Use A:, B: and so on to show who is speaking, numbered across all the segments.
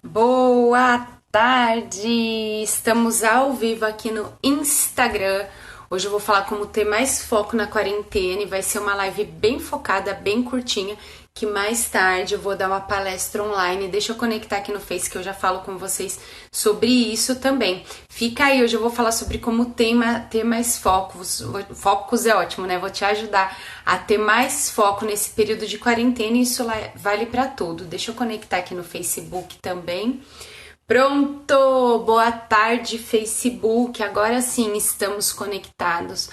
A: Boa tarde! Estamos ao vivo aqui no Instagram. Hoje eu vou falar como ter mais foco na quarentena e vai ser uma live bem focada, bem curtinha, que mais tarde eu vou dar uma palestra online. Deixa eu conectar aqui no Face que eu já falo com vocês sobre isso também. Fica aí, hoje eu vou falar sobre como ter mais focos. Focos é ótimo, né? Vou te ajudar a ter mais foco nesse período de quarentena e isso vale para tudo. Deixa eu conectar aqui no Facebook também. Pronto! Boa tarde, Facebook. Agora sim estamos conectados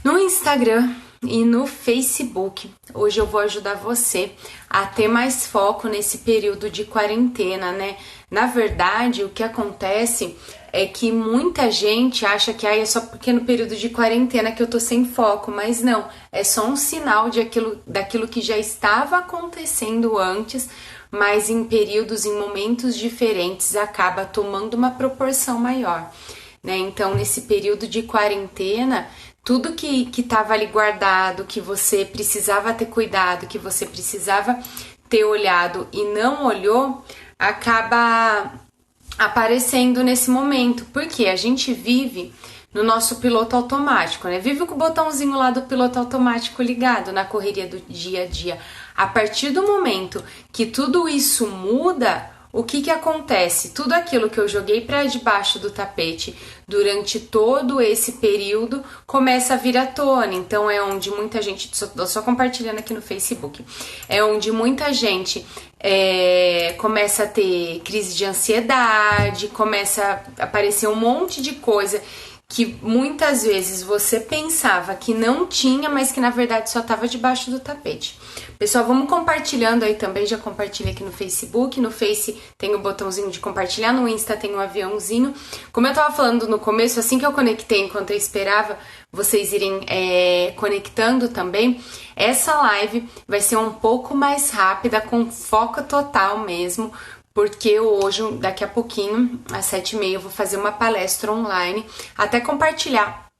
A: no Instagram e no Facebook. Hoje eu vou ajudar você a ter mais foco nesse período de quarentena, né? Na verdade, o que acontece é que muita gente acha que é só porque no período de quarentena que eu tô sem foco, mas não, é só um sinal daquilo que já estava acontecendo antes, mas em períodos, em momentos diferentes, acaba tomando uma proporção maior, né? Então, nesse período de quarentena, tudo que estava ali guardado, que você precisava ter cuidado, que você precisava ter olhado e não olhou, acaba aparecendo nesse momento, porque a gente vive no nosso piloto automático, né? Vive com o botãozinho lá do piloto automático ligado na correria do dia a dia. A partir do momento que tudo isso muda, o que acontece? Tudo aquilo que eu joguei para debaixo do tapete durante todo esse período começa a vir à tona. Então é onde muita gente, só compartilhando aqui no Facebook, é onde muita gente começa a ter crise de ansiedade, começa a aparecer um monte de coisa que muitas vezes você pensava que não tinha, mas que na verdade só estava debaixo do tapete. Pessoal, vamos compartilhando aí também, já compartilha aqui no Facebook, no Face tem o botãozinho de compartilhar, no Insta tem um aviãozinho. Como eu tava falando no começo, assim que eu conectei, enquanto eu esperava vocês irem conectando também, essa live vai ser um pouco mais rápida, com foco total mesmo, porque hoje, daqui a pouquinho, às 7h30, eu vou fazer uma palestra online, até compartilhar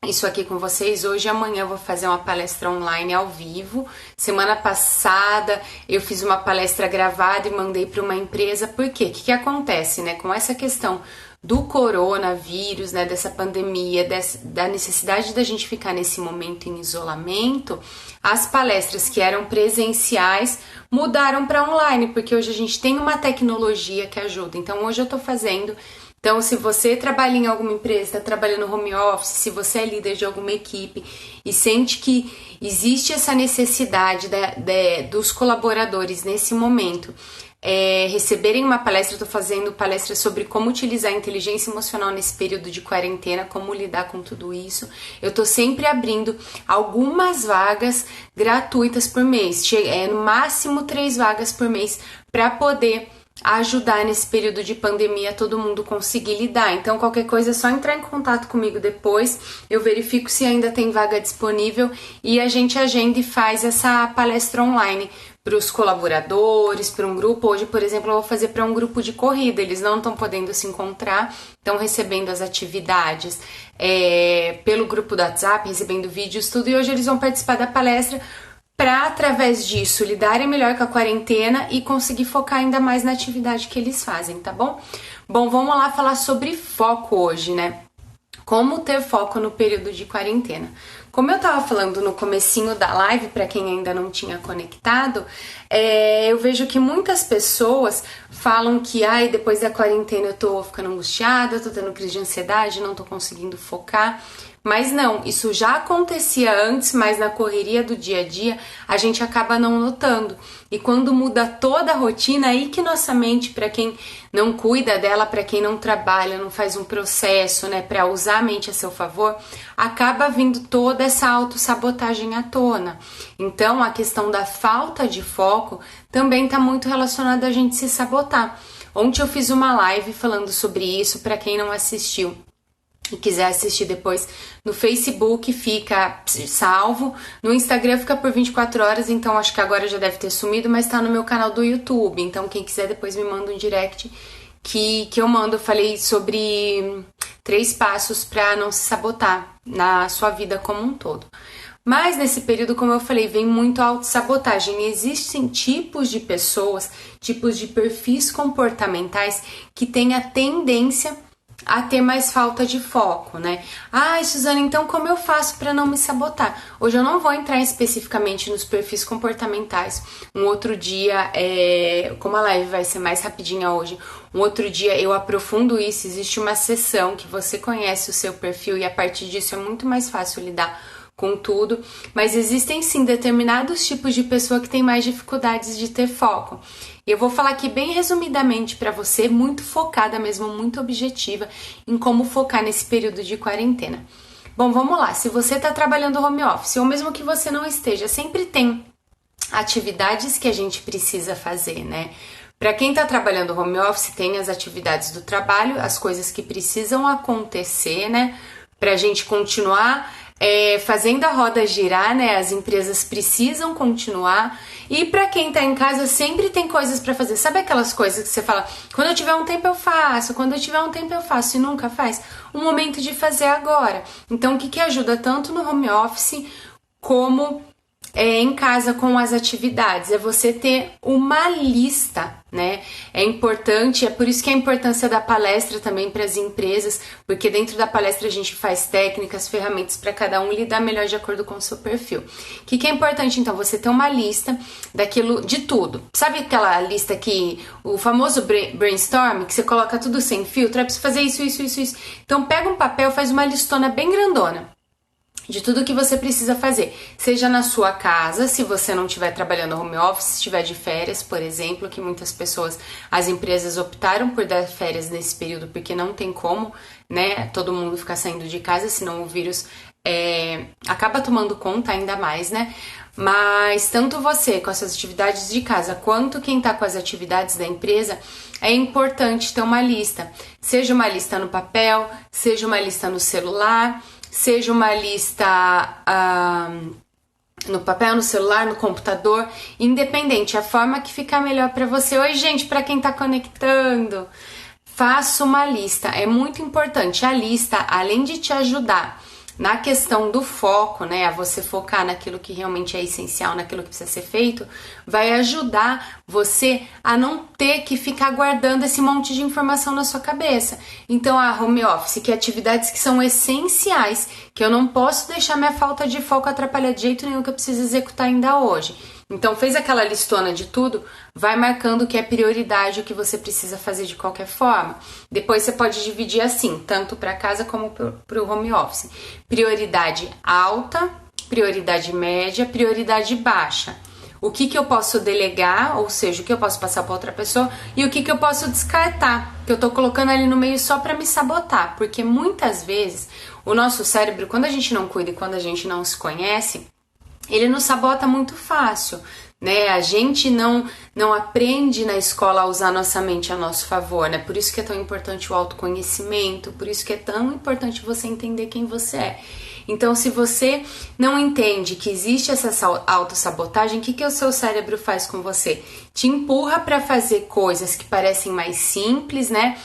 A: isso aqui com vocês. Hoje e amanhã eu vou fazer uma palestra online ao vivo. Semana passada eu fiz uma palestra gravada e mandei para uma empresa. Por quê? O que acontece, né? Com essa questão do coronavírus, né, dessa pandemia, da necessidade da gente ficar nesse momento em isolamento, as palestras que eram presenciais mudaram para online, porque hoje a gente tem uma tecnologia que ajuda. Então hoje eu tô fazendo. Então, se você trabalha em alguma empresa, está trabalhando home office, se você é líder de alguma equipe e sente que existe essa necessidade dos colaboradores nesse momento receberem uma palestra, eu estou fazendo palestra sobre como utilizar a inteligência emocional nesse período de quarentena, como lidar com tudo isso. Eu estou sempre abrindo algumas vagas gratuitas por mês, no máximo 3 vagas por mês, para poder ajudar nesse período de pandemia todo mundo conseguir lidar. Então qualquer coisa é só entrar em contato comigo depois, eu verifico se ainda tem vaga disponível e a gente agenda e faz essa palestra online para os colaboradores, para um grupo. Hoje, por exemplo, eu vou fazer para um grupo de corrida, eles não estão podendo se encontrar, estão recebendo as atividades pelo grupo do WhatsApp, recebendo vídeos, tudo, e hoje eles vão participar da palestra para, através disso, lidarem melhor com a quarentena e conseguir focar ainda mais na atividade que eles fazem, tá bom? Bom, vamos lá falar sobre foco hoje, né? Como ter foco no período de quarentena. Como eu tava falando no comecinho da live, para quem ainda não tinha conectado, eu vejo que muitas pessoas falam que depois da quarentena eu tô ficando angustiada, tô tendo crise de ansiedade, não tô conseguindo focar. Mas não, isso já acontecia antes, mas na correria do dia a dia a gente acaba não notando. E quando muda toda a rotina, aí que nossa mente, para quem não cuida dela, para quem não trabalha, não faz um processo, né, para usar a mente a seu favor, acaba vindo toda essa autossabotagem à tona. Então, a questão da falta de foco também está muito relacionada a gente se sabotar. Ontem eu fiz uma live falando sobre isso, para quem não assistiu e quiser assistir depois, no Facebook fica salvo, no Instagram fica por 24 horas, então acho que agora já deve ter sumido, mas tá no meu canal do YouTube, então quem quiser depois me manda um direct que eu mando. Eu falei sobre 3 passos para não se sabotar na sua vida como um todo. Mas nesse período, como eu falei, vem muito autossabotagem. Existem tipos de pessoas, tipos de perfis comportamentais que têm a tendência a ter mais falta de foco, né? Ai, Suzana, então como eu faço para não me sabotar? Hoje eu não vou entrar especificamente nos perfis comportamentais. Um outro dia, como a live vai ser mais rapidinha hoje, um outro dia eu aprofundo isso. Existe uma sessão que você conhece o seu perfil e a partir disso é muito mais fácil lidar com tudo, mas existem sim determinados tipos de pessoa que tem mais dificuldades de ter foco. Eu vou falar aqui bem resumidamente para você, muito focada mesmo, muito objetiva em como focar nesse período de quarentena. Bom, vamos lá. Se você está trabalhando home office ou mesmo que você não esteja, sempre tem atividades que a gente precisa fazer, né? Para quem está trabalhando home office, tem as atividades do trabalho, as coisas que precisam acontecer, né? Para a gente continuar fazendo a roda girar, né? As empresas precisam continuar. E para quem tá em casa, sempre tem coisas para fazer. Sabe aquelas coisas que você fala, quando eu tiver um tempo eu faço, quando eu tiver um tempo eu faço e nunca faz? O momento de fazer agora. Então, o que ajuda tanto no home office como em casa com as atividades? É você ter uma lista, né? É importante, é por isso que a importância da palestra também para as empresas, porque dentro da palestra a gente faz técnicas, ferramentas para cada um lidar melhor de acordo com o seu perfil. O que é importante, então? Você ter uma lista daquilo, de tudo. Sabe aquela lista que, o famoso brainstorm, que você coloca tudo sem filtro? É preciso fazer isso. Então pega um papel, faz uma listona bem grandona de tudo que você precisa fazer, seja na sua casa, se você não estiver trabalhando home office, se estiver de férias, por exemplo, que muitas pessoas, as empresas optaram por dar férias nesse período, porque não tem como, né, todo mundo ficar saindo de casa, senão o vírus acaba tomando conta ainda mais, né, mas tanto você com as suas atividades de casa, quanto quem tá com as atividades da empresa, é importante ter uma lista, seja uma lista no papel, seja uma lista no celular, seja uma lista no papel, no celular, no computador, independente, a forma que ficar melhor para você. Oi, gente, para quem tá conectando, faça uma lista, é muito importante. A lista, além de te ajudar na questão do foco, né, a você focar naquilo que realmente é essencial, naquilo que precisa ser feito, vai ajudar você a não ter que ficar guardando esse monte de informação na sua cabeça. Então, a home office, que atividades que são essenciais, que eu não posso deixar minha falta de foco atrapalhar de jeito nenhum, que eu preciso executar ainda hoje. Então, fez aquela listona de tudo, vai marcando o que é prioridade, o que você precisa fazer de qualquer forma. Depois você pode dividir assim, tanto para casa como para o home office. Prioridade alta, prioridade média, prioridade baixa. O que eu posso delegar, ou seja, o que eu posso passar para outra pessoa e o que eu posso descartar, que eu tô colocando ali no meio só para me sabotar, porque muitas vezes o nosso cérebro, quando a gente não cuida e quando a gente não se conhece, ele nos sabota muito fácil, né? A gente não aprende na escola a usar nossa mente a nosso favor, né? Por isso que é tão importante o autoconhecimento, por isso que é tão importante você entender quem você é. Então, se você não entende que existe essa autossabotagem, o que o seu cérebro faz com você? Te empurra para fazer coisas que parecem mais simples, né?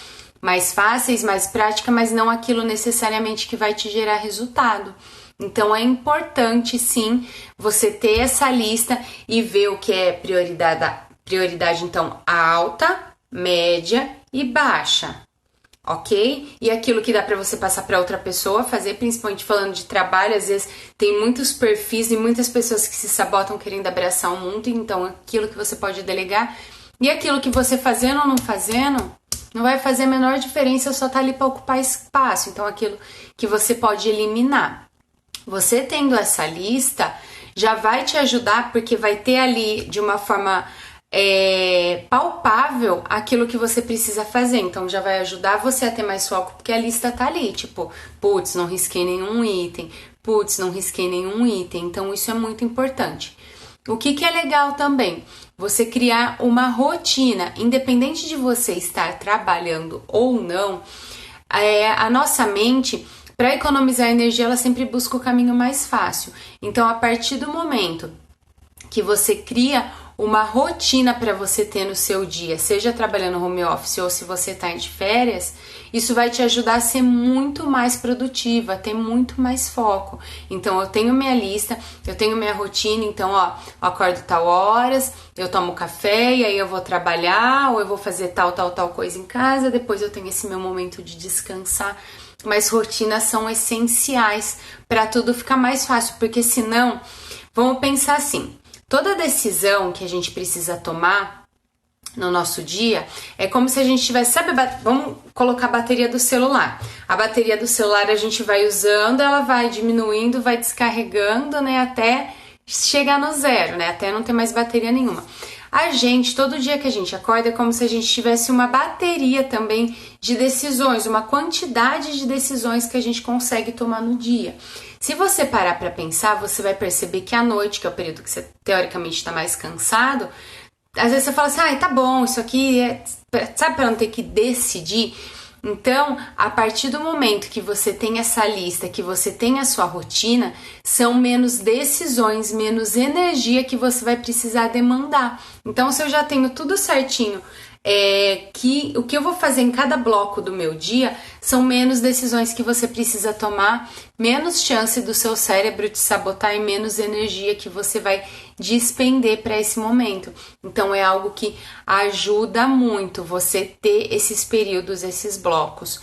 A: Mais fáceis, mais práticas, mas não aquilo necessariamente que vai te gerar resultado. Então, é importante, sim, você ter essa lista e ver o que é prioridade, então, alta, média e baixa, ok? E aquilo que dá para você passar para outra pessoa fazer, principalmente falando de trabalho, às vezes tem muitos perfis e muitas pessoas que se sabotam querendo abraçar o mundo, então aquilo que você pode delegar e aquilo que você fazendo ou não fazendo, não vai fazer a menor diferença, só tá ali para ocupar espaço, então aquilo que você pode eliminar. Você tendo essa lista já vai te ajudar, porque vai ter ali de uma forma palpável aquilo que você precisa fazer. Então já vai ajudar você a ter mais foco, porque a lista tá ali, tipo, putz, não risquei nenhum item, então isso é muito importante. O que é legal também? Você criar uma rotina, independente de você estar trabalhando ou não, a nossa mente, para economizar energia, ela sempre busca o caminho mais fácil. Então, a partir do momento que você cria uma rotina para você ter no seu dia, seja trabalhando home office ou se você está de férias, isso vai te ajudar a ser muito mais produtiva, a ter muito mais foco. Então eu tenho minha lista, eu tenho minha rotina, então eu acordo tal horas, eu tomo café e aí eu vou trabalhar ou eu vou fazer tal coisa em casa, depois eu tenho esse meu momento de descansar. Mas rotinas são essenciais para tudo ficar mais fácil, porque senão, vamos pensar assim, toda decisão que a gente precisa tomar no nosso dia é como se a gente tivesse, vamos colocar a bateria do celular. A bateria do celular a gente vai usando, ela vai diminuindo, vai descarregando, né, até chegar no zero, né, até não ter mais bateria nenhuma. A gente, todo dia que a gente acorda, é como se a gente tivesse uma bateria também de decisões, uma quantidade de decisões que a gente consegue tomar no dia. Se você parar para pensar, você vai perceber que à noite, que é o período que você teoricamente está mais cansado, às vezes você fala assim, tá bom, isso aqui é, sabe, para não ter que decidir. Então, a partir do momento que você tem essa lista, que você tem a sua rotina, são menos decisões, menos energia que você vai precisar demandar. Então, se eu já tenho tudo certinho, que o que eu vou fazer em cada bloco do meu dia são menos decisões que você precisa tomar, menos chance do seu cérebro te sabotar e menos energia que você vai despender para esse momento. Então é algo que ajuda muito você ter esses períodos, esses blocos.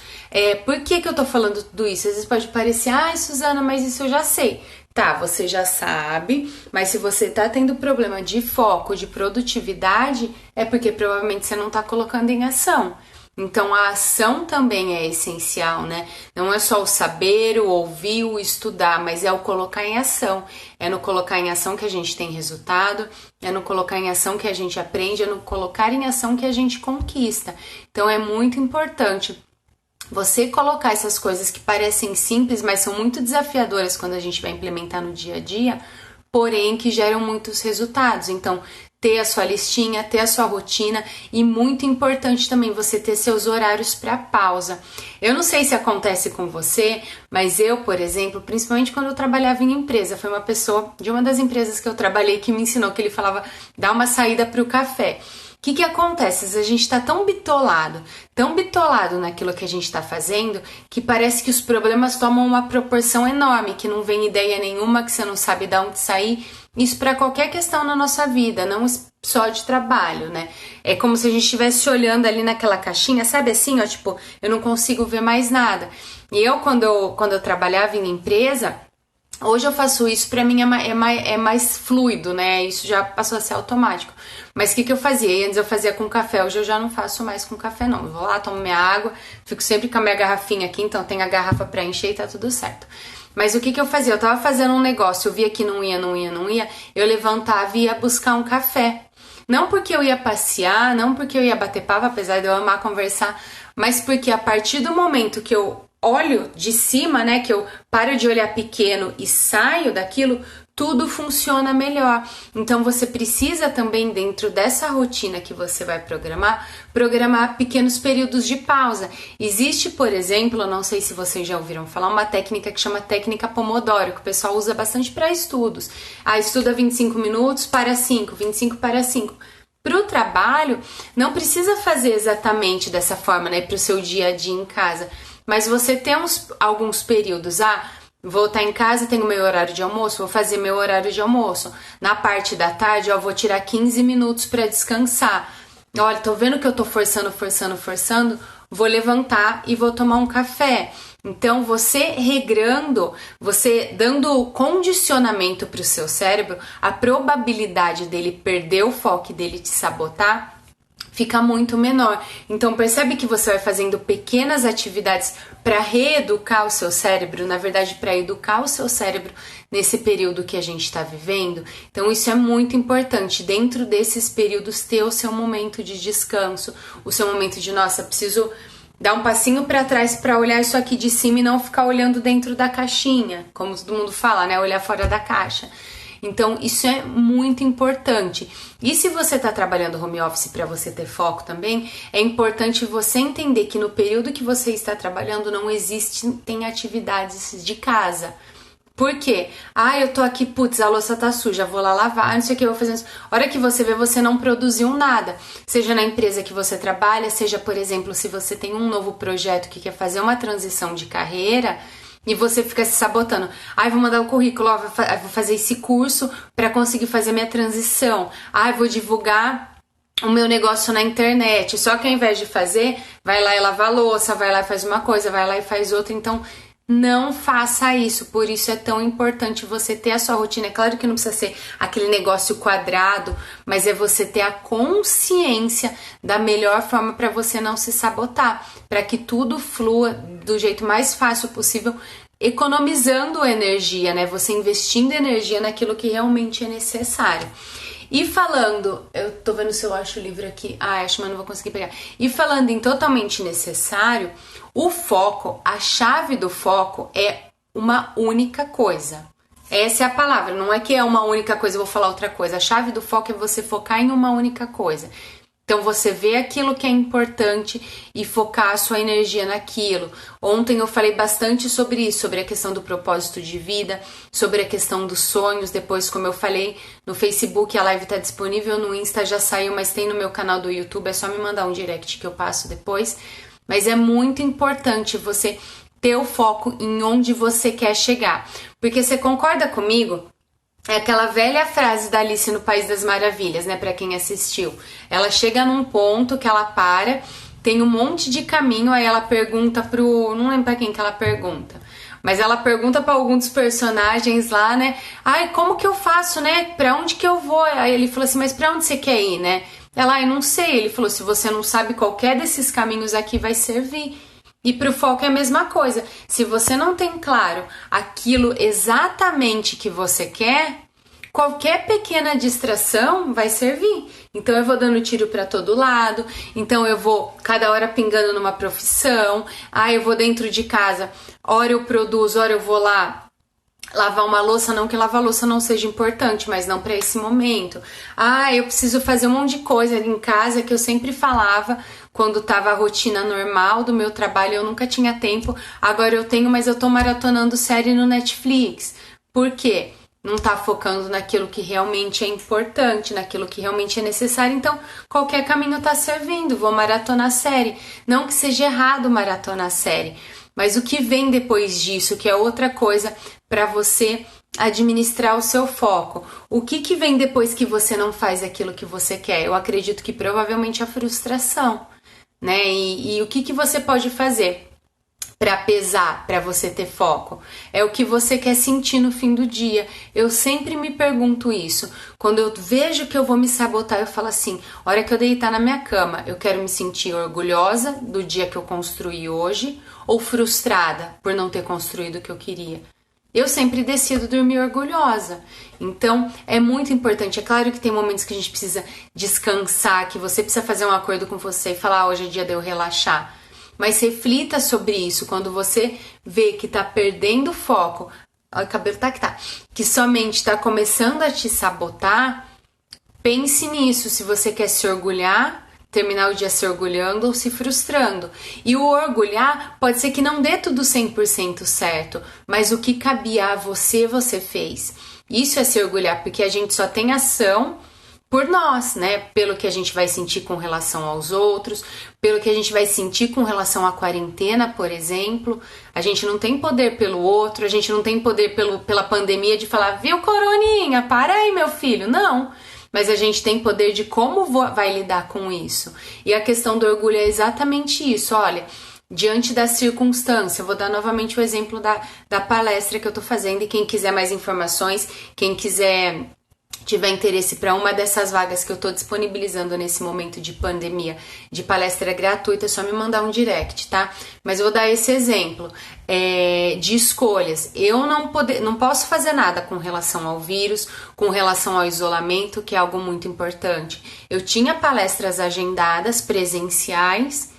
A: Por que eu tô falando tudo isso? Às vezes pode parecer, Suzana, mas isso eu já sei. Tá, você já sabe, mas se você tá tendo problema de foco, de produtividade, é porque provavelmente você não tá colocando em ação. Então a ação também é essencial, né? Não é só o saber, o ouvir, o estudar, mas é o colocar em ação. É no colocar em ação que a gente tem resultado, é no colocar em ação que a gente aprende, é no colocar em ação que a gente conquista. Então é muito importante você colocar essas coisas que parecem simples, mas são muito desafiadoras quando a gente vai implementar no dia a dia, porém que geram muitos resultados. Então, ter a sua listinha, ter a sua rotina e muito importante também você ter seus horários para pausa. Eu não sei se acontece com você, mas eu, por exemplo, principalmente quando eu trabalhava em empresa, foi uma pessoa de uma das empresas que eu trabalhei que me ensinou que ele falava, dá uma saída para o café. O que acontece? A gente está tão bitolado naquilo que a gente está fazendo, que parece que os problemas tomam uma proporção enorme, que não vem ideia nenhuma, que você não sabe de onde sair. Isso para qualquer questão na nossa vida, não só de trabalho, né? É como se a gente estivesse olhando ali naquela caixinha, sabe assim, tipo, eu não consigo ver mais nada. E quando eu trabalhava em empresa, hoje eu faço isso, pra mim é mais fluido, né? Isso já passou a ser automático. Mas o que eu fazia? Antes eu fazia com café, hoje eu já não faço mais com café, não. Eu vou lá, tomo minha água, fico sempre com a minha garrafinha aqui, então tem a garrafa pra encher e tá tudo certo. Mas o que eu fazia? Eu tava fazendo um negócio, eu via que não ia, eu levantava e ia buscar um café. Não porque eu ia passear, não porque eu ia bater papo, apesar de eu amar conversar, mas porque a partir do momento que eu olho de cima, né, que eu paro de olhar pequeno e saio daquilo, tudo funciona melhor. Então você precisa também, dentro dessa rotina que você vai programar pequenos períodos de pausa. Existe, por exemplo, eu não sei se vocês já ouviram falar, uma técnica que chama técnica Pomodoro, que o pessoal usa bastante para estudos. Estuda 25 minutos para 5, 25 para 5. Para o trabalho, não precisa fazer exatamente dessa forma, né, para o seu dia a dia em casa. Mas você tem alguns períodos, vou estar em casa, tenho meu horário de almoço, vou fazer meu horário de almoço. Na parte da tarde, vou tirar 15 minutos para descansar. Olha, tô vendo que eu tô forçando, vou levantar e vou tomar um café. Então, você regrando, você dando condicionamento para o seu cérebro, a probabilidade dele perder o foco e dele te sabotar fica muito menor. Então percebe que você vai fazendo pequenas atividades para reeducar o seu cérebro, na verdade para educar o seu cérebro nesse período que a gente está vivendo. Então isso é muito importante, dentro desses períodos ter o seu momento de descanso, o seu momento de, nossa, preciso dar um passinho para trás para olhar isso aqui de cima e não ficar olhando dentro da caixinha, como todo mundo fala, né, olhar fora da caixa. Então, isso é muito importante. E se você está trabalhando home office para você ter foco também, é importante você entender que no período que você está trabalhando não existem atividades de casa. Por quê? Ah, eu tô aqui, putz, a louça tá suja, vou lá lavar, não sei o que, eu vou fazer isso. A hora que você vê, você não produziu nada. Seja na empresa que você trabalha, seja, por exemplo, se você tem um novo projeto que quer fazer uma transição de carreira e você fica se sabotando. Ah, vou mandar o currículo, ó, vou fazer esse curso para conseguir fazer minha transição. Ah, vou divulgar o meu negócio na internet. Só que ao invés de fazer, vai lá e lava a louça, vai lá e faz uma coisa, vai lá e faz outra. Então, não faça isso, por isso é tão importante você ter a sua rotina. É claro que não precisa ser aquele negócio quadrado, mas é você ter a consciência da melhor forma para você não se sabotar, para que tudo flua do jeito mais fácil possível, economizando energia, né? Você investindo energia naquilo que realmente é necessário. E falando, eu tô vendo se eu acho o livro aqui, acho, mas não vou conseguir pegar. E falando em totalmente necessário, o foco, a chave do foco é uma única coisa. Essa é a palavra, não é que é uma única coisa, eu vou falar outra coisa. A chave do foco é você focar em uma única coisa. Então você vê aquilo que é importante e focar a sua energia naquilo. Ontem eu falei bastante sobre isso, sobre a questão do propósito de vida, sobre a questão dos sonhos. Depois, como eu falei, no Facebook a live está disponível, no Insta já saiu, mas tem no meu canal do YouTube, é só me mandar um direct que eu passo depois. Mas é muito importante você ter o foco em onde você quer chegar. Porque você concorda comigo? É aquela velha frase da Alice no País das Maravilhas, né, pra quem assistiu. Ela chega num ponto que ela para, tem um monte de caminho, aí ela pergunta não lembro pra quem que ela pergunta, mas ela pergunta pra algum dos personagens lá, né, ai, como que eu faço, né, pra onde que eu vou? Aí ele falou assim, mas pra onde você quer ir, né? Ela, eu não sei. Ele falou, se você não sabe, qualquer desses caminhos aqui vai servir. E para o foco é a mesma coisa. Se você não tem claro aquilo exatamente que você quer, qualquer pequena distração vai servir. Então eu vou dando tiro para todo lado, então eu vou cada hora pingando numa profissão, eu vou dentro de casa, hora eu produzo, hora eu vou lá lavar uma louça, não que lavar louça não seja importante, mas não para esse momento. Eu preciso fazer um monte de coisa em casa que eu sempre falava quando tava a rotina normal do meu trabalho, eu nunca tinha tempo. Agora eu tenho, mas eu tô maratonando série no Netflix. Por quê? Não tá focando naquilo que realmente é importante, naquilo que realmente é necessário. Então, qualquer caminho tá servindo. Vou maratonar série. Não que seja errado maratonar série, mas o que vem depois disso, que é outra coisa para você administrar o seu foco. O que vem depois que você não faz aquilo que você quer? Eu acredito que provavelmente a frustração, né? E o que você pode fazer para pesar, para você ter foco? É o que você quer sentir no fim do dia. Eu sempre me pergunto isso. Quando eu vejo que eu vou me sabotar, eu falo assim, a hora que eu deitar na minha cama, eu quero me sentir orgulhosa do dia que eu construí hoje ou frustrada por não ter construído o que eu queria. Eu sempre decido dormir orgulhosa. Então, é muito importante. É claro que tem momentos que a gente precisa descansar, que você precisa fazer um acordo com você e falar, hoje é dia de eu relaxar. Mas reflita sobre isso. Quando você vê que tá perdendo foco, o cabelo que somente tá começando a te sabotar, pense nisso. Se você quer se orgulhar, terminar o dia se orgulhando ou se frustrando. E o orgulhar pode ser que não dê tudo 100% certo, mas o que cabia a você, você fez. Isso é se orgulhar, porque a gente só tem ação por nós, né? Pelo que a gente vai sentir com relação aos outros, pelo que a gente vai sentir com relação à quarentena, por exemplo. A gente não tem poder pelo outro, a gente não tem poder pela pandemia de falar, viu, coroninha, para aí, meu filho. Não. Mas a gente tem poder de como vai lidar com isso. E a questão do orgulho é exatamente isso. Olha, diante da circunstância, eu vou dar novamente o exemplo da palestra que eu tô fazendo. E quem quiser mais informações, quem quiser tiver interesse para uma dessas vagas que eu tô disponibilizando nesse momento de pandemia, de palestra gratuita, é só me mandar um direct, tá? Mas eu vou dar esse exemplo de escolhas. Eu não posso fazer nada com relação ao vírus, com relação ao isolamento, que é algo muito importante. Eu tinha palestras agendadas, presenciais,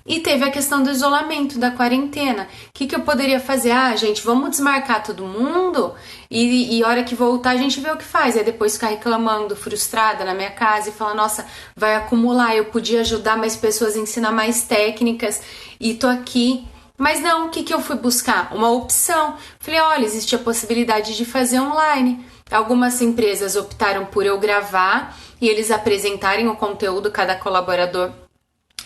A: e teve a questão do isolamento, da quarentena. O que eu poderia fazer? Gente, vamos desmarcar todo mundo e hora que voltar a gente vê o que faz. Aí depois ficar reclamando, frustrada na minha casa e falar, nossa, vai acumular, eu podia ajudar mais pessoas a ensinar mais técnicas e tô aqui Mas não, o que, que eu fui buscar? Uma opção. Falei, olha, existe a possibilidade de fazer online. Algumas empresas optaram por eu gravar e eles apresentarem o conteúdo, cada colaborador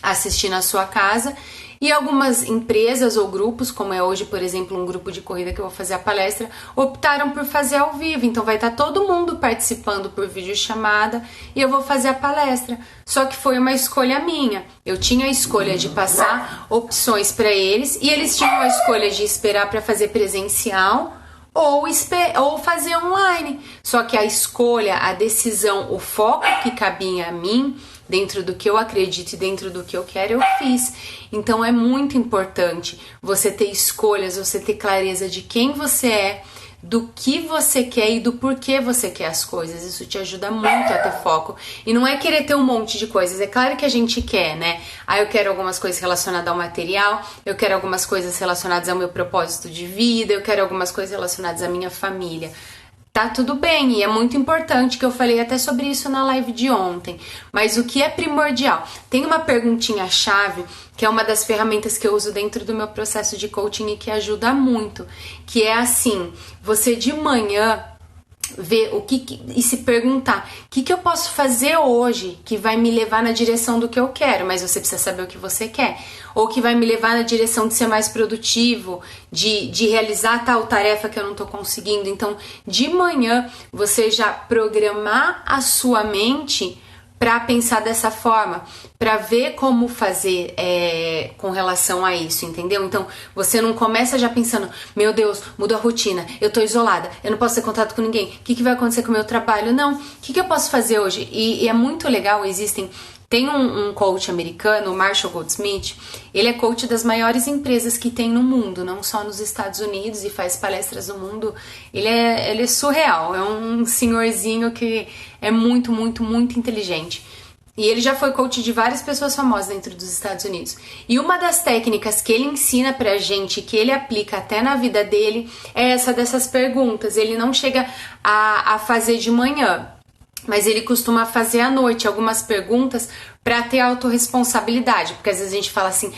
A: assistir na sua casa. E algumas empresas ou grupos, como é hoje, por exemplo, um grupo de corrida que eu vou fazer a palestra, optaram por fazer ao vivo. Então vai estar todo mundo participando por videochamada e eu vou fazer a palestra. Só que foi uma escolha minha. Eu tinha a escolha de passar opções para eles e eles tinham a escolha de esperar para fazer presencial ou fazer online. Só que a escolha, a decisão, o foco que cabia a mim, dentro do que eu acredito e dentro do que eu quero, eu fiz. Então é muito importante você ter escolhas, você ter clareza de quem você é, do que você quer e do porquê você quer as coisas. Isso te ajuda muito a ter foco. E não é querer ter um monte de coisas. É claro que a gente quer, né? Eu quero algumas coisas relacionadas ao material, eu quero algumas coisas relacionadas ao meu propósito de vida, eu quero algumas coisas relacionadas à minha família. Tá tudo bem, e é muito importante, que eu falei até sobre isso na live de ontem. Mas o que é primordial? Tem uma perguntinha-chave, que é uma das ferramentas que eu uso dentro do meu processo de coaching e que ajuda muito. Que é assim, você de manhã ver e se perguntar, o que eu posso fazer hoje que vai me levar na direção do que eu quero, mas você precisa saber o que você quer, ou que vai me levar na direção de ser mais produtivo, de realizar tal tarefa que eu não tô conseguindo. Então, de manhã, você já programar a sua mente para pensar dessa forma, para ver como fazer com relação a isso, entendeu? Então, você não começa já pensando, meu Deus, mudou a rotina, eu tô isolada, eu não posso ter contato com ninguém, o que vai acontecer com o meu trabalho? Não, o que eu posso fazer hoje? E é muito legal, tem um coach americano, o Marshall Goldsmith, ele é coach das maiores empresas que tem no mundo, não só nos Estados Unidos, e faz palestras no mundo. Ele é surreal, é um senhorzinho que é muito, muito, muito inteligente. E ele já foi coach de várias pessoas famosas dentro dos Estados Unidos. E uma das técnicas que ele ensina pra gente, que ele aplica até na vida dele, é essa dessas perguntas. Ele não chega a fazer de manhã, mas ele costuma fazer à noite algumas perguntas para ter autorresponsabilidade, porque às vezes a gente fala assim,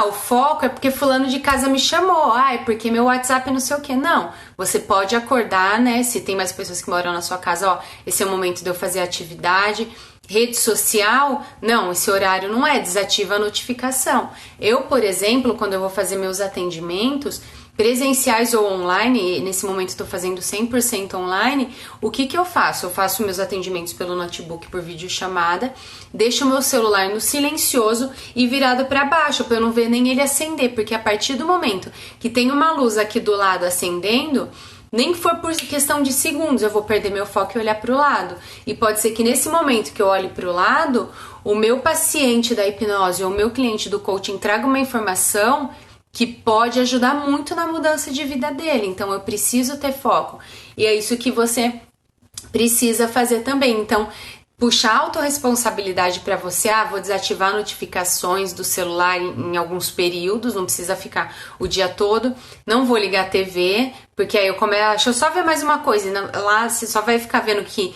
A: o foco é porque fulano de casa me chamou, é porque meu WhatsApp é não sei o que. Não, você pode acordar, né, se tem mais pessoas que moram na sua casa, esse é o momento de eu fazer atividade. Rede social, não, esse horário não é, desativa a notificação. Eu, por exemplo, quando eu vou fazer meus atendimentos, presenciais ou online, nesse momento estou fazendo 100% online, o que eu faço? Eu faço meus atendimentos pelo notebook por videochamada, deixo o meu celular no silencioso e virado para baixo, para eu não ver nem ele acender, porque a partir do momento que tem uma luz aqui do lado acendendo, nem que for por questão de segundos, eu vou perder meu foco e olhar para o lado. E pode ser que nesse momento que eu olhe para o lado, o meu paciente da hipnose ou o meu cliente do coaching traga uma informação que pode ajudar muito na mudança de vida dele. Então eu preciso ter foco. E é isso que você precisa fazer também. Então, puxar a autorresponsabilidade para você, vou desativar notificações do celular em alguns períodos, não precisa ficar o dia todo, não vou ligar a TV, porque aí eu começo, deixa eu só ver mais uma coisa, lá você só vai ficar vendo que,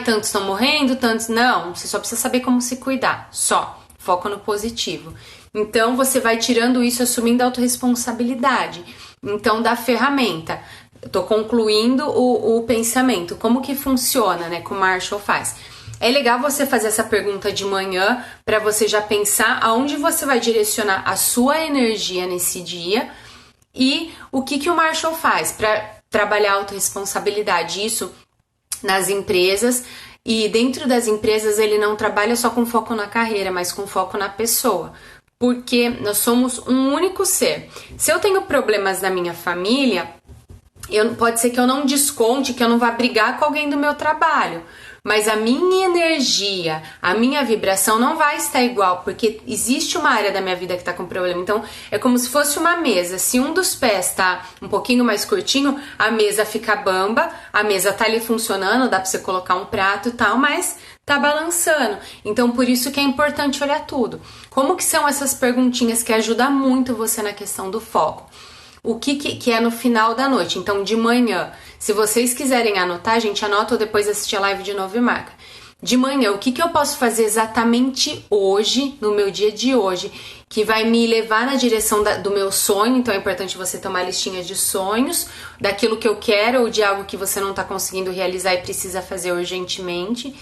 A: tantos estão morrendo, tantos, não, você só precisa saber como se cuidar, só, foco no positivo. Então você vai tirando isso, assumindo a autorresponsabilidade. Então, da ferramenta, eu tô concluindo o pensamento, como que funciona, né, como o Marshall faz. É legal você fazer essa pergunta de manhã para você já pensar aonde você vai direcionar a sua energia nesse dia e o que o Marshall faz para trabalhar a autorresponsabilidade. Isso nas empresas, e dentro das empresas ele não trabalha só com foco na carreira, mas com foco na pessoa. Porque nós somos um único ser. Se eu tenho problemas na minha família, pode ser que eu não desconte, que eu não vá brigar com alguém do meu trabalho. Mas a minha energia, a minha vibração não vai estar igual, porque existe uma área da minha vida que está com problema. Então, é como se fosse uma mesa. Se um dos pés está um pouquinho mais curtinho, a mesa fica bamba, a mesa tá ali funcionando, dá para você colocar um prato e tal, mas tá balançando. Então, por isso que é importante olhar tudo. Como que são essas perguntinhas que ajudam muito você na questão do foco? O que é no final da noite. Então, de manhã, se vocês quiserem anotar, gente, anota ou depois assistir a live de novo e marca. de manhã, o que eu posso fazer exatamente hoje, no meu dia de hoje, que vai me levar na direção do meu sonho. Então é importante você ter uma listinha de sonhos, daquilo que eu quero ou de algo que você não está conseguindo realizar e precisa fazer urgentemente.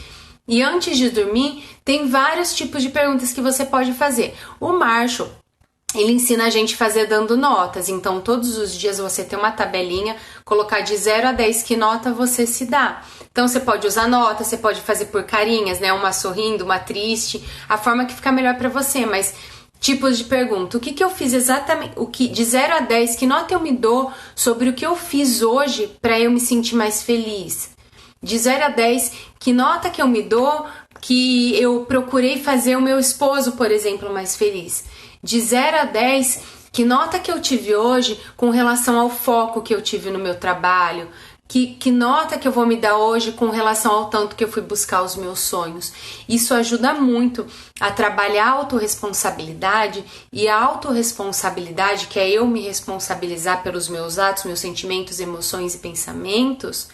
A: E antes de dormir, tem vários tipos de perguntas que você pode fazer. O Marshall, ele ensina a gente a fazer dando notas. Então, todos os dias você tem uma tabelinha, colocar de 0 a 10 que nota você se dá. Então, você pode usar nota, você pode fazer por carinhas, né? Uma sorrindo, uma triste, a forma que fica melhor pra você. Mas, tipos de pergunta. O que eu fiz exatamente, de 0 a 10, que nota eu me dou sobre o que eu fiz hoje pra eu me sentir mais feliz? De 0 a 10, que nota que eu me dou que eu procurei fazer o meu esposo, por exemplo, mais feliz? De 0 a 10, que nota que eu tive hoje com relação ao foco que eu tive no meu trabalho? Que nota que eu vou me dar hoje com relação ao tanto que eu fui buscar os meus sonhos? Isso ajuda muito a trabalhar a autorresponsabilidade, e a autorresponsabilidade, que é eu me responsabilizar pelos meus atos, meus sentimentos, emoções e pensamentos,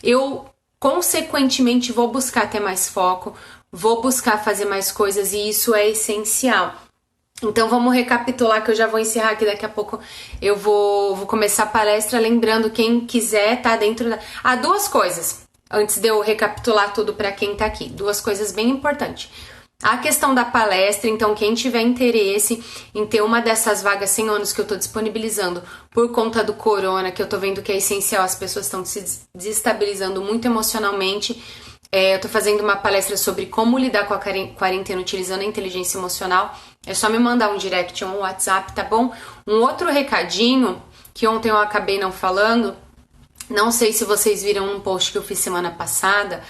A: eu consequentemente vou buscar ter mais foco, vou buscar fazer mais coisas, e isso é essencial. Então vamos recapitular, que eu já vou encerrar aqui, daqui a pouco eu vou começar a palestra. Lembrando, quem quiser tá dentro da... duas coisas, antes de eu recapitular tudo para quem tá aqui, duas coisas bem importantes. A questão da palestra, então quem tiver interesse em ter uma dessas vagas 100 anos que eu tô disponibilizando por conta do corona, que eu tô vendo que é essencial, as pessoas estão se desestabilizando muito emocionalmente. Eu tô fazendo uma palestra sobre como lidar com a quarentena utilizando a inteligência emocional. É só me mandar um direct ou um WhatsApp, tá bom? Um outro recadinho, que ontem eu acabei não falando, não sei se vocês viram um post que eu fiz semana passada,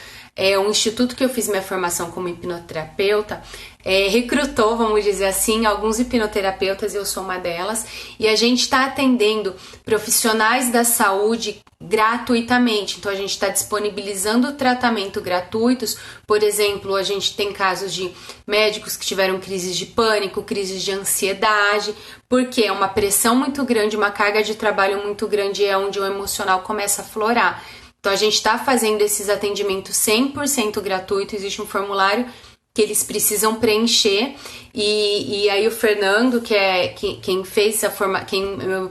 A: o instituto que eu fiz minha formação como hipnoterapeuta, recrutou, vamos dizer assim, alguns hipnoterapeutas, eu sou uma delas, e a gente está atendendo profissionais da saúde gratuitamente. Então a gente está disponibilizando tratamento gratuitos. Por exemplo, a gente tem casos de médicos que tiveram crises de pânico, crises de ansiedade, porque é uma pressão muito grande, uma carga de trabalho muito grande, é onde o emocional começa a florar. Então a gente está fazendo esses atendimentos 100% gratuitos. Existe um formulário que eles precisam preencher, e aí o Fernando, que é quem fez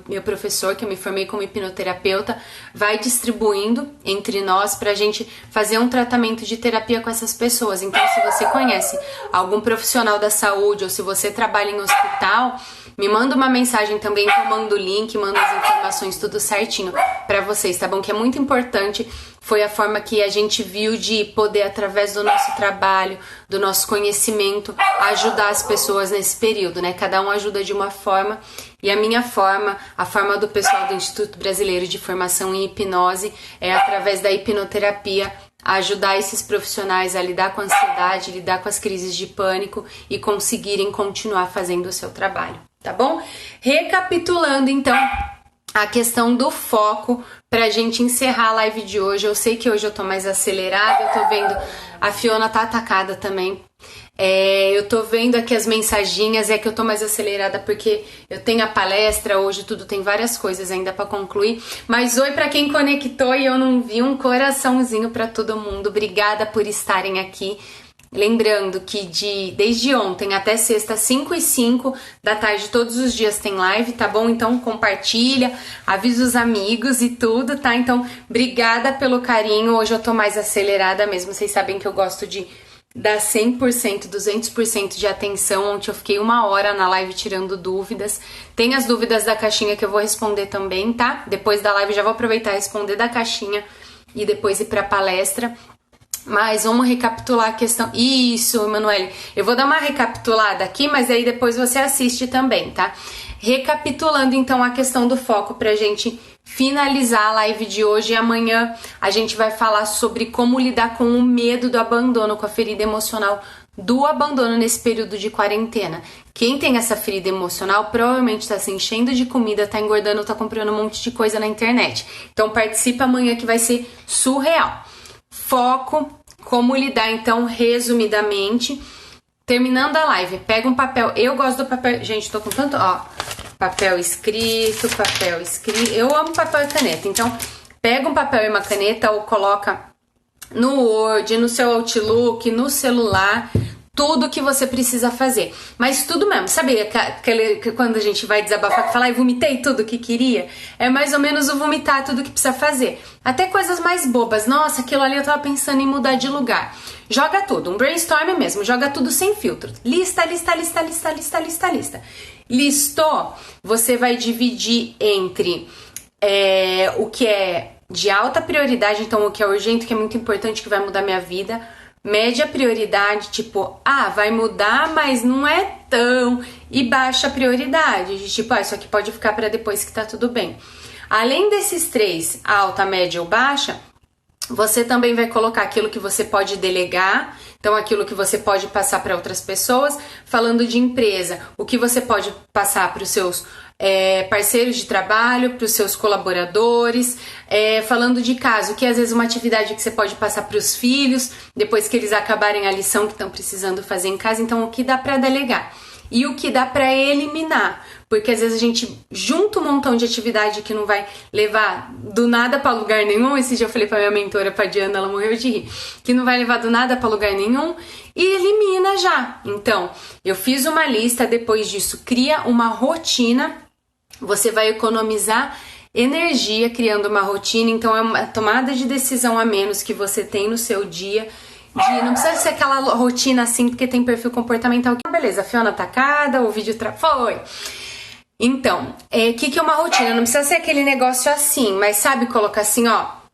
A: meu professor, que eu me formei como hipnoterapeuta, vai distribuindo entre nós pra gente fazer um tratamento de terapia com essas pessoas. Então, se você conhece algum profissional da saúde, ou se você trabalha em hospital, me manda uma mensagem também, que eu mando o link, mando as informações, tudo certinho pra vocês, tá bom? Que é muito importante. Foi a forma que a gente viu de poder, através do nosso trabalho, do nosso conhecimento, ajudar as pessoas nesse período, né? Cada um ajuda de uma forma, e a minha forma, a forma do pessoal do Instituto Brasileiro de Formação em Hipnose, é através da hipnoterapia, ajudar esses profissionais a lidar com a ansiedade, lidar com as crises de pânico e conseguirem continuar fazendo o seu trabalho, tá bom? Recapitulando, então, a questão do foco pra gente encerrar a live de hoje. Eu sei que hoje eu tô mais acelerada, eu tô vendo a Fiona tá atacada também. Eu tô vendo aqui as mensaginhas, que eu tô mais acelerada porque eu tenho a palestra hoje, tudo, tem várias coisas ainda pra concluir. Mas oi pra quem conectou e eu não vi, um coraçãozinho pra todo mundo. Obrigada por estarem aqui. Lembrando que desde ontem até sexta, 5h05 da tarde, todos os dias tem live, tá bom? Então compartilha, avisa os amigos e tudo, tá? Então, obrigada pelo carinho. Hoje eu tô mais acelerada mesmo. Vocês sabem que eu gosto de dar 100%, 200% de atenção. Ontem eu fiquei 1 hora na live tirando dúvidas. Tem as dúvidas da caixinha que eu vou responder também, tá? Depois da live já vou aproveitar e responder da caixinha e depois ir pra palestra. Mas vamos recapitular a questão. Isso, Emanuele. Eu vou dar uma recapitulada aqui, mas aí depois você assiste também, tá? Recapitulando, então, a questão do foco pra gente finalizar a live de hoje. E amanhã a gente vai falar sobre como lidar com o medo do abandono, com a ferida emocional do abandono nesse período de quarentena. Quem tem essa ferida emocional provavelmente tá se enchendo de comida, tá engordando, tá comprando um monte de coisa na internet. Então participa amanhã que vai ser surreal. Foco, como lidar, então, resumidamente. Terminando a live, pega um papel. Eu gosto do papel, gente, tô com tanto, papel escrito. Eu amo papel e caneta. Então, pega um papel e uma caneta ou coloca no Word, no seu Outlook, no celular, tudo que você precisa fazer. Mas tudo mesmo, sabe quando a gente vai desabafar e falar, eu vomitei tudo que queria? É mais ou menos o vomitar tudo que precisa fazer. Até coisas mais bobas. Nossa, aquilo ali eu tava pensando em mudar de lugar. Joga tudo, um brainstorm mesmo, joga tudo sem filtro. Lista. Listou, você vai dividir entre o que é de alta prioridade, então o que é urgente, o que é muito importante, que vai mudar minha vida. Média prioridade, tipo, vai mudar, mas não é tão. E baixa prioridade, de tipo, isso aqui pode ficar para depois que tá tudo bem. Além desses três, alta, média ou baixa, você também vai colocar aquilo que você pode delegar, então aquilo que você pode passar para outras pessoas. Falando de empresa, o que você pode passar para os seus parceiros de trabalho, para os seus colaboradores. Falando de casa, o que às vezes uma atividade que você pode passar para os filhos, depois que eles acabarem a lição que estão precisando fazer em casa. Então, o que dá para delegar e o que dá para eliminar, porque às vezes a gente junta um montão de atividade que não vai levar do nada para lugar nenhum. Esse dia eu falei para minha mentora, para Diana, ela morreu de rir, que não vai levar do nada para lugar nenhum, e elimina já. Então, eu fiz uma lista, depois disso cria uma rotina. Você vai economizar energia criando uma rotina, então é uma tomada de decisão a menos que você tem no seu dia. Não precisa ser aquela rotina assim, porque tem perfil comportamental. Beleza, a Fiona atacada, o vídeo foi. Então, que é uma rotina? Não precisa ser aquele negócio assim, mas sabe, colocar assim,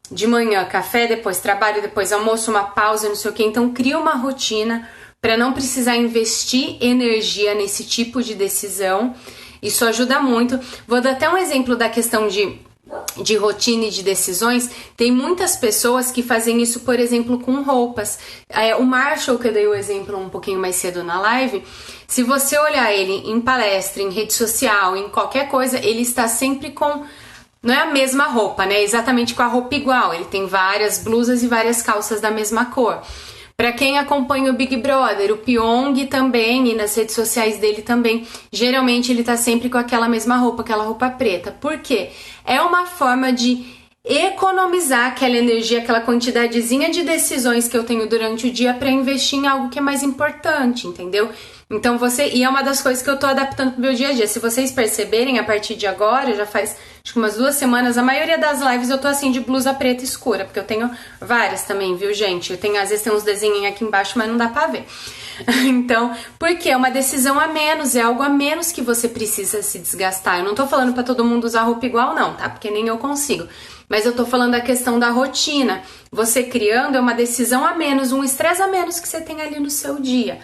A: de manhã café, depois trabalho, depois almoço, uma pausa, não sei o que. Então, cria uma rotina para não precisar investir energia nesse tipo de decisão. Isso ajuda muito. Vou dar até um exemplo da questão de rotina e de decisões. Tem muitas pessoas que fazem isso, por exemplo, com roupas. O Marshall, que eu dei o exemplo um pouquinho mais cedo na live, se você olhar ele em palestra, em rede social, em qualquer coisa, ele está sempre com... Não é a mesma roupa, né? Exatamente com a roupa igual. Ele tem várias blusas e várias calças da mesma cor. Para quem acompanha o Big Brother, o Pyong também, e nas redes sociais dele também, geralmente ele tá sempre com aquela mesma roupa, aquela roupa preta. Por quê? É uma forma de economizar aquela energia, aquela quantidadezinha de decisões que eu tenho durante o dia para investir em algo que é mais importante, entendeu? Então e é uma das coisas que eu tô adaptando pro meu dia a dia. Se vocês perceberem, a partir de agora, já faz acho que umas 2 semanas, a maioria das lives eu tô assim de blusa preta escura, porque eu tenho várias também, viu, gente? Às vezes tem uns desenhos aqui embaixo, mas não dá pra ver. Então, porque é uma decisão a menos, é algo a menos que você precisa se desgastar. Eu não tô falando pra todo mundo usar roupa igual, não, tá? Porque nem eu consigo. Mas eu tô falando da questão da rotina. Você criando é uma decisão a menos, um estresse a menos que você tem ali no seu dia.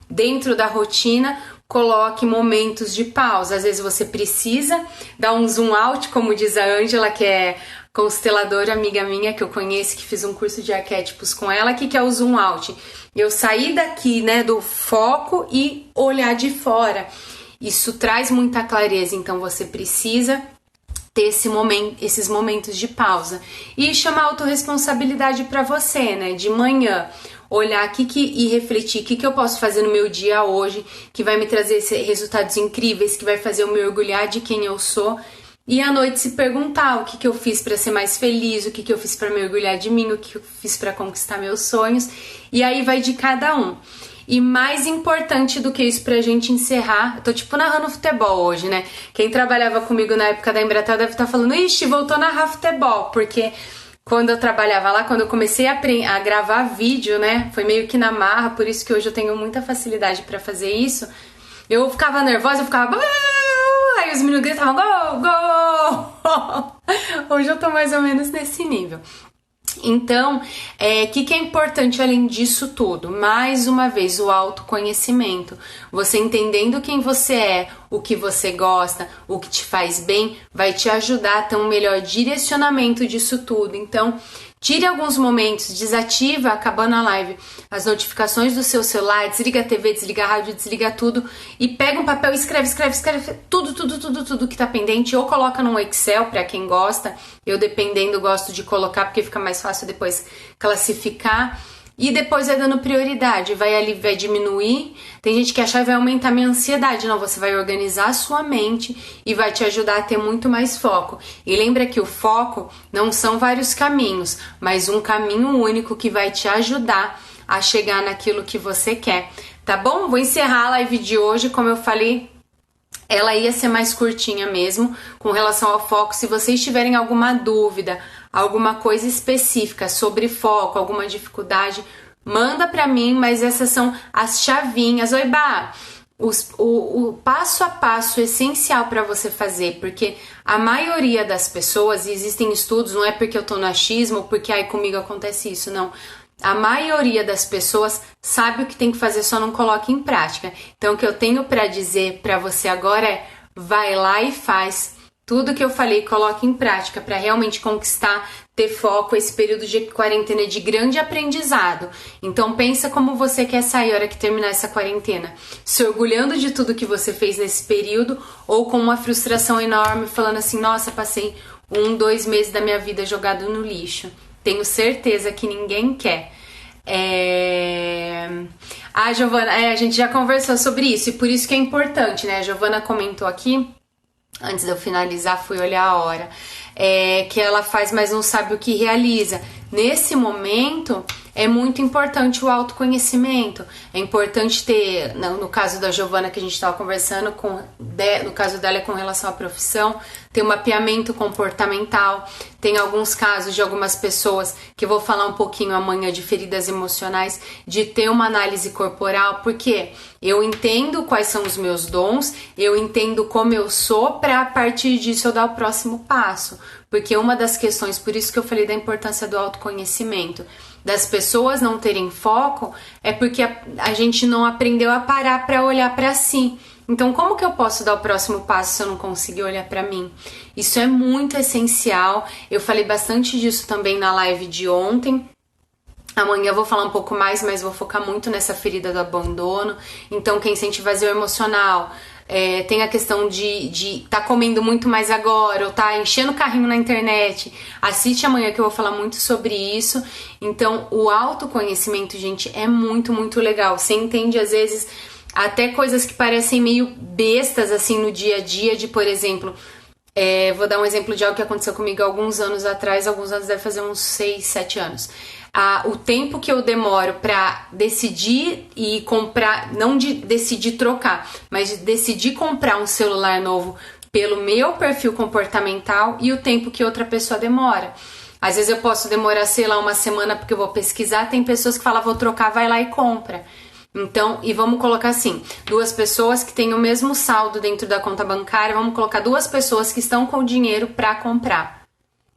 A: Dentro da rotina, coloque momentos de pausa. Às vezes você precisa dar um zoom out, como diz a Ângela, que é consteladora, amiga minha, que eu conheço, que fiz um curso de arquétipos com ela. O que é o zoom out? Eu sair daqui, né, do foco e olhar de fora. Isso traz muita clareza, então você precisa ter esses momentos de pausa. E chamar autorresponsabilidade para você, né, de manhã. Olhar e refletir o que eu posso fazer no meu dia hoje, que vai me trazer resultados incríveis, que vai fazer eu me orgulhar de quem eu sou. E à noite se perguntar o que eu fiz para ser mais feliz, o que eu fiz para me orgulhar de mim, o que eu fiz para conquistar meus sonhos. E aí vai de cada um. E mais importante do que isso, pra gente encerrar, eu tô tipo narrando futebol hoje, né? Quem trabalhava comigo na época da Embratel deve estar falando, ixi, voltou a narrar futebol, porque... Quando eu trabalhava lá, quando eu comecei a gravar vídeo, né, foi meio que na marra, por isso que hoje eu tenho muita facilidade pra fazer isso. Eu ficava nervosa, eu ficava... Aí os meninos gritavam, gol, gol! Hoje eu tô mais ou menos nesse nível. Então, que é importante além disso tudo? Mais uma vez, o autoconhecimento. Você entendendo quem você é, o que você gosta, o que te faz bem, vai te ajudar a ter um melhor direcionamento disso tudo. Então, tire alguns momentos, desativa, acabando a live, as notificações do seu celular, desliga a TV, desliga a rádio, desliga tudo e pega um papel e escreve tudo que tá pendente, ou coloca num Excel pra quem gosta. Eu, dependendo, gosto de colocar porque fica mais fácil depois classificar. e depois vai dando prioridade, vai diminuir. Tem gente que acha que vai aumentar minha ansiedade. Não, você vai organizar a sua mente e vai te ajudar a ter muito mais foco. E lembra que o foco não são vários caminhos, mas um caminho único que vai te ajudar a chegar naquilo que você quer. Tá bom? Vou encerrar a live de hoje, como eu falei, ela ia ser mais curtinha mesmo, com relação ao foco. Se vocês tiverem alguma dúvida, alguma coisa específica sobre foco, alguma dificuldade, manda pra mim, mas essas são as chavinhas. Oi, Bá! O passo a passo essencial para você fazer, porque a maioria das pessoas, e existem estudos, não é porque eu tô no achismo ou porque aí comigo acontece isso, não. A maioria das pessoas sabe o que tem que fazer, só não coloca em prática. Então, o que eu tenho para dizer para você agora é: vai lá e faz tudo que eu falei, coloque em prática para realmente conquistar, ter foco. Esse período de quarentena é de grande aprendizado. Então, pensa como você quer sair a hora que terminar essa quarentena. Se orgulhando de tudo que você fez nesse período ou com uma frustração enorme, falando assim: nossa, passei 2 meses da minha vida jogado no lixo. Tenho certeza que ninguém quer. Giovana, a gente já conversou sobre isso e por isso que é importante, né? A Giovana comentou aqui, antes de eu finalizar, fui olhar a hora, que ela faz, mas não sabe o que realiza. Nesse momento, é muito importante o autoconhecimento. É importante ter, no caso da Giovana que a gente estava conversando, no caso dela é com relação à profissão, ter um mapeamento comportamental. Tem alguns casos de algumas pessoas, que eu vou falar um pouquinho amanhã, de feridas emocionais, de ter uma análise corporal, porque eu entendo quais são os meus dons, eu entendo como eu sou, para a partir disso eu dar o próximo passo. Porque uma das questões, por isso que eu falei da importância do autoconhecimento, das pessoas não terem foco, é porque a gente não aprendeu a parar para olhar para si. Então, como que eu posso dar o próximo passo se eu não conseguir olhar para mim? Isso é muito essencial. Eu falei bastante disso também na live de ontem. Amanhã eu vou falar um pouco mais, mas vou focar muito nessa ferida do abandono. Então, quem sente vazio emocional, tem a questão de tá comendo muito mais agora, ou tá enchendo o carrinho na internet. Assiste amanhã que eu vou falar muito sobre isso. Então, o autoconhecimento, gente, é muito, muito legal. Você entende, às vezes, até coisas que parecem meio bestas, assim, no dia a dia, de, por exemplo... vou dar um exemplo de algo que aconteceu comigo há alguns anos atrás. Alguns anos, deve fazer uns 6, 7 anos. O tempo que eu demoro para decidir e comprar, não de decidir trocar, mas de decidir comprar um celular novo pelo meu perfil comportamental, e o tempo que outra pessoa demora. Às vezes eu posso demorar, sei lá, uma semana porque eu vou pesquisar. Tem pessoas que falam: vou trocar, vai lá e compra. Então, e vamos colocar assim, 2 pessoas que têm o mesmo saldo dentro da conta bancária, vamos colocar 2 pessoas que estão com dinheiro para comprar.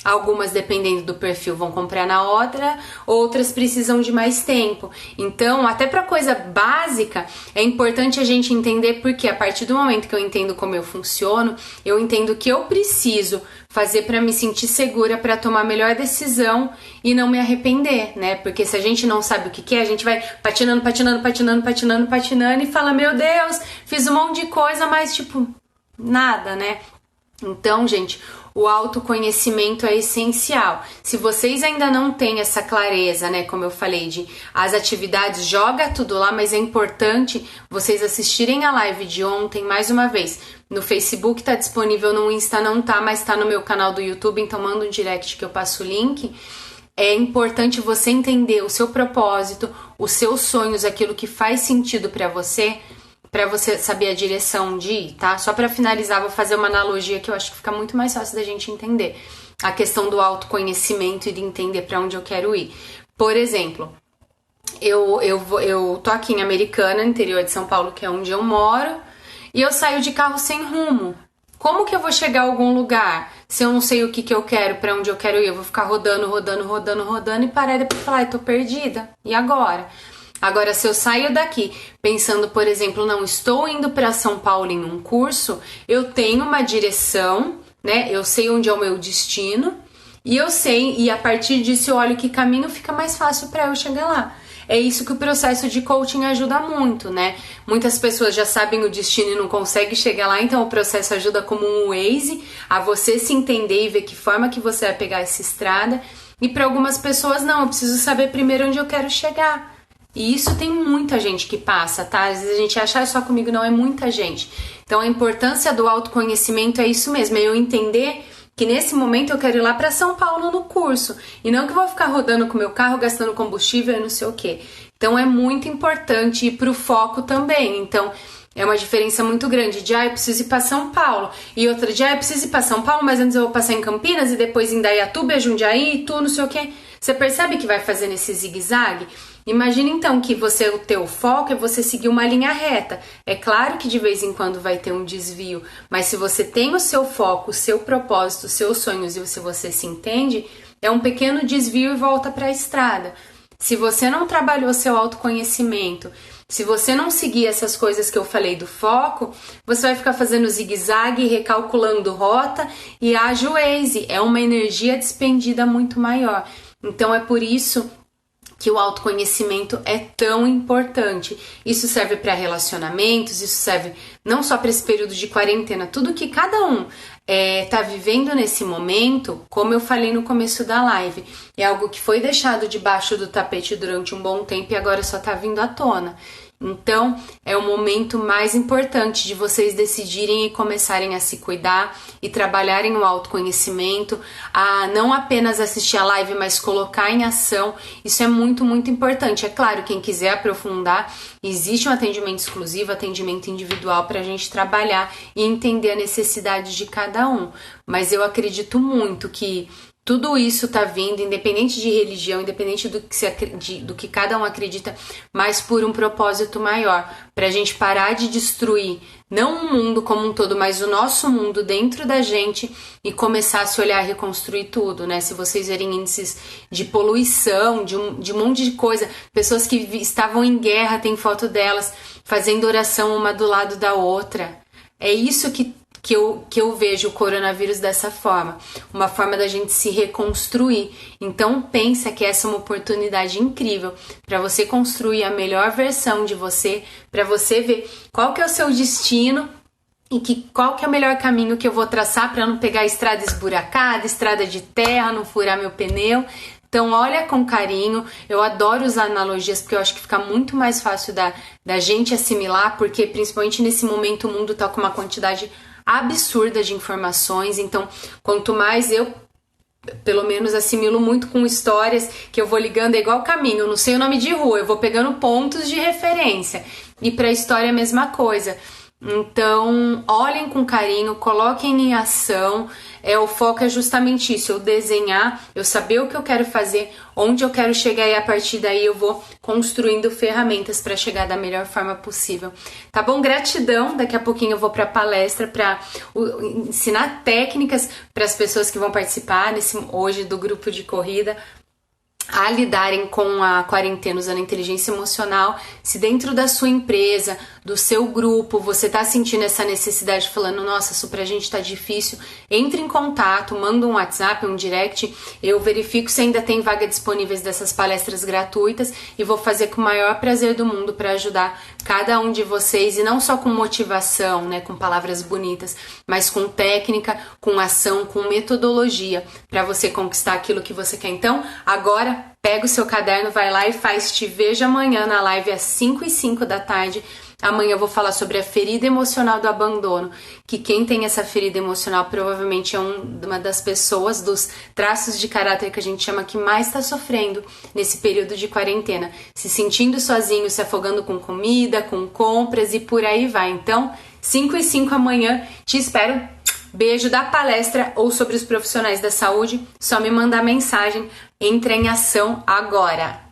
A: Algumas, dependendo do perfil, vão comprar na hora, outras precisam de mais tempo. Então, até para coisa básica, é importante a gente entender, porque a partir do momento que eu entendo como eu funciono, eu entendo o que eu preciso fazer para me sentir segura, para tomar a melhor decisão e não me arrepender, né? Porque se a gente não sabe o que quer, a gente vai patinando e fala: meu Deus, fiz um monte de coisa, mas tipo, nada, né? Então, gente, o autoconhecimento é essencial. Se vocês ainda não têm essa clareza, né, como eu falei, de as atividades, joga tudo lá, mas é importante vocês assistirem a live de ontem, mais uma vez. No Facebook tá disponível, no Insta não tá, mas tá no meu canal do YouTube, então manda um direct que eu passo o link. É importante você entender o seu propósito, os seus sonhos, aquilo que faz sentido para você saber a direção de ir, tá? Só para finalizar, vou fazer uma analogia que eu acho que fica muito mais fácil da gente entender. A questão do autoconhecimento e de entender para onde eu quero ir. Por exemplo, eu tô aqui em Americana, interior de São Paulo, que é onde eu moro, e eu saio de carro sem rumo. Como que eu vou chegar a algum lugar se eu não sei o que eu quero, para onde eu quero ir? Eu vou ficar rodando e parar e depois falar: tô perdida. E agora? Agora, se eu saio daqui pensando, por exemplo, não, estou indo para São Paulo em um curso, eu tenho uma direção, né? Eu sei onde é o meu destino e eu sei, e a partir disso eu olho que caminho fica mais fácil para eu chegar lá. É isso que o processo de coaching ajuda muito, né? Muitas pessoas já sabem o destino e não conseguem chegar lá, então o processo ajuda como um Waze a você se entender e ver que forma que você vai pegar essa estrada. E para algumas pessoas não, eu preciso saber primeiro onde eu quero chegar. E isso tem muita gente que passa, tá? Às vezes a gente acha só comigo, não, é muita gente. Então a importância do autoconhecimento é isso mesmo, é eu entender que nesse momento eu quero ir lá para São Paulo no curso. E não que eu vou ficar rodando com o meu carro, gastando combustível e não sei o quê. Então é muito importante ir pro foco também. Então é uma diferença muito grande de, eu preciso ir para São Paulo. E outra de, eu preciso ir para São Paulo, mas antes eu vou passar em Campinas e depois em Indaiatuba, Jundiaí, tu, não sei o quê. Você percebe que vai fazer esse zigue-zague? Imagina então que o teu foco é você seguir uma linha reta. É claro que de vez em quando vai ter um desvio, mas se você tem o seu foco, o seu propósito, os seus sonhos e se você se entende, é um pequeno desvio e volta para a estrada. Se você não trabalhou seu autoconhecimento, se você não seguir essas coisas que eu falei do foco, você vai ficar fazendo zigue-zague, recalculando rota e haja o Waze. É uma energia despendida muito maior. Então é por isso que o autoconhecimento é tão importante. Isso serve para relacionamentos, isso serve não só para esse período de quarentena, tudo que cada um tá vivendo nesse momento, como eu falei no começo da live, é algo que foi deixado debaixo do tapete durante um bom tempo e agora só tá vindo à tona. Então, é o momento mais importante de vocês decidirem e começarem a se cuidar e trabalharem o autoconhecimento, a não apenas assistir a live, mas colocar em ação. Isso é muito, muito importante. É claro, quem quiser aprofundar, existe um atendimento exclusivo, atendimento individual para a gente trabalhar e entender a necessidade de cada um. Mas eu acredito muito que tudo isso tá vindo, independente de religião, independente do que cada um acredita, mas por um propósito maior, pra gente parar de destruir, não o mundo como um todo, mas o nosso mundo dentro da gente e começar a se olhar e reconstruir tudo, né? Se vocês verem índices de poluição, de um monte de coisa, pessoas que estavam em guerra, tem foto delas fazendo oração uma do lado da outra. É isso que eu vejo o coronavírus dessa forma, uma forma da gente se reconstruir. Então pensa que essa é uma oportunidade incrível para você construir a melhor versão de você, para você ver qual que é o seu destino e qual que é o melhor caminho que eu vou traçar para não pegar estrada esburacada, estrada de terra, não furar meu pneu. Então olha com carinho, eu adoro usar analogias porque eu acho que fica muito mais fácil da gente assimilar, porque principalmente nesse momento o mundo tá com uma quantidade absurda de informações, então quanto mais eu, pelo menos, assimilo muito com histórias que eu vou ligando, é igual caminho, eu não sei o nome de rua, eu vou pegando pontos de referência, e para a história é a mesma coisa. Então olhem com carinho, coloquem em ação. O foco é justamente isso, eu desenhar, eu saber o que eu quero fazer, onde eu quero chegar, e a partir daí eu vou construindo ferramentas para chegar da melhor forma possível. Tá bom? Gratidão. Daqui a pouquinho eu vou para a palestra para ensinar técnicas para as pessoas que vão participar hoje do grupo de corrida a lidarem com a quarentena usando a inteligência emocional. Se dentro da sua empresa, do seu grupo, você tá sentindo essa necessidade, falando, nossa, isso pra gente tá difícil, entre em contato, manda um WhatsApp, um direct, eu verifico se ainda tem vaga disponíveis dessas palestras gratuitas e vou fazer com o maior prazer do mundo para ajudar cada um de vocês, e não só com motivação, né, com palavras bonitas, mas com técnica, com ação, com metodologia, para você conquistar aquilo que você quer. Então, agora, pega o seu caderno, vai lá e faz. Te vejo amanhã na live às 5h05 da tarde. Amanhã eu vou falar sobre a ferida emocional do abandono, que quem tem essa ferida emocional provavelmente é uma das pessoas, dos traços de caráter que a gente chama, que mais está sofrendo nesse período de quarentena, se sentindo sozinho, se afogando com comida, com compras e por aí vai. Então, 5h05 amanhã, te espero. Beijo. Da palestra ou sobre os profissionais da saúde, só me mandar mensagem. Entra em ação agora.